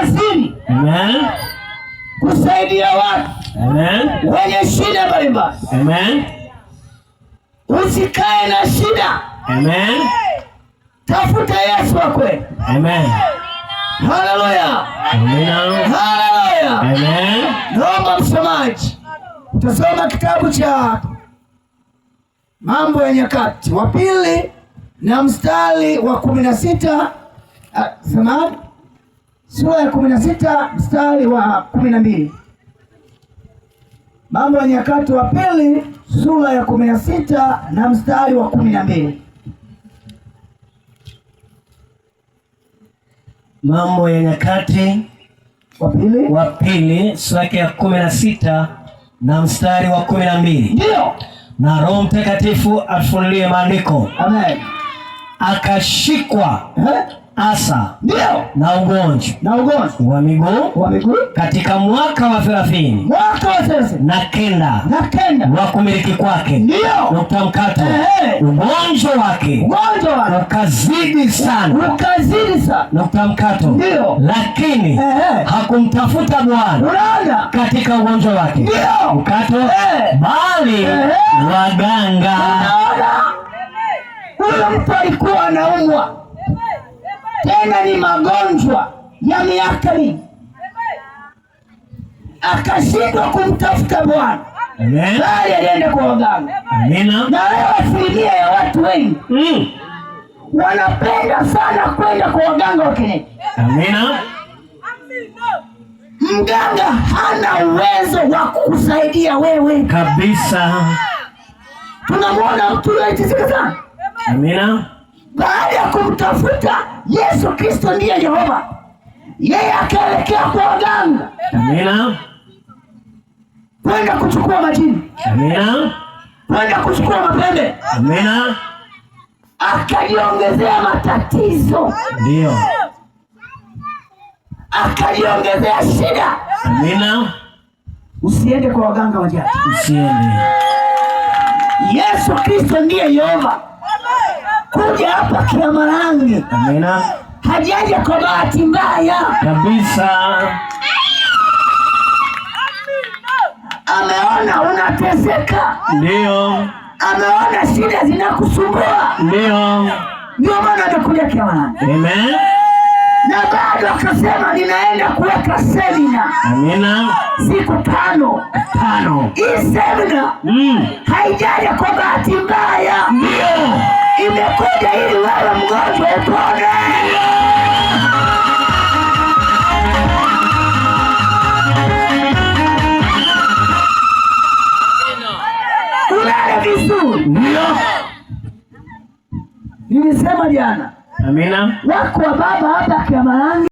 kazini. Amen. Kusaidia watu. Amen. Wenye shida mbalimbali. Amen. Usikae na shida. Amen. Tafuta Yesu wa kweli. Amen. Haleluya. Amen. Haleluya. Amen. Naomba msomaji utasoma kitabu cha Mambo ya Nyakati wa pili na mstari wa 16. Samahani, sura ya 16 mstari wa 12. Mambo ya Nyakati wa pili sura ya 16 na mstari wa 12. Mambo ya Nyakati wa pili sura ya 16 na mstari wa 12. Ndio. Na Roho Mtakatifu afunulie maandiko. Amen. Akashikwa Asa ndio na ugonjwa wa miguu katika mwaka wa 30 na kenda wa kumiliki kwake. Ndio. Nukta mkato. Ugonjwa wake ukazidi sana. Nukta mkato. Ndio. Lakini hakumtafuta Bwana katika ugonjwa wake. Ndio. Mkato. Bali waganga. Huyo mtu alikuwa anaumwa, tena ni magonjwa ya miaka mingi, akashindwa kumtafuta Bwana. Amen. Bali alienda kwa waganga. Amina. Na leo asilimia ya watu wengi wanapenda sana kwenda kwa waganga wa kienyeji. Amina. Mganga hana uwezo wa kukusaidia wewe kabisa. Tunamwona mtu anayeteseka sana. Amina. Baada ya kumtafuta Yesu Kristo ndiye Yehova, yeye akaelekea kwa waganga. Amina. Kwenda kuchukua majini. Amina. Kwenda kuchukua mapembe. Amina. Akajiongezea matatizo. Ndio. Akajiongezea shida. Amina. Usiende kwa waganga wa jadi. Usiende. Yesu Kristo ndiye Yehova. Kuja hapa Kiamarangi. Amina. Hajaja kwa bahati mbaya kabisa. Ameona unateseka. Ndio. Ameona shida zinakusumbua. Ndio maana amekuja Kiamarangi. Amen. Na bado akasema ninaenda kuweka semina. Amina. Siku 5. Hii semina haijaja kwa bahati mbaya. Ndio. Imekuja ili wewe mgonjwa upone. Ulale vizuri. Ndio. Nilisema jana. Amina. Wako wa baba hapa Kiamarangi.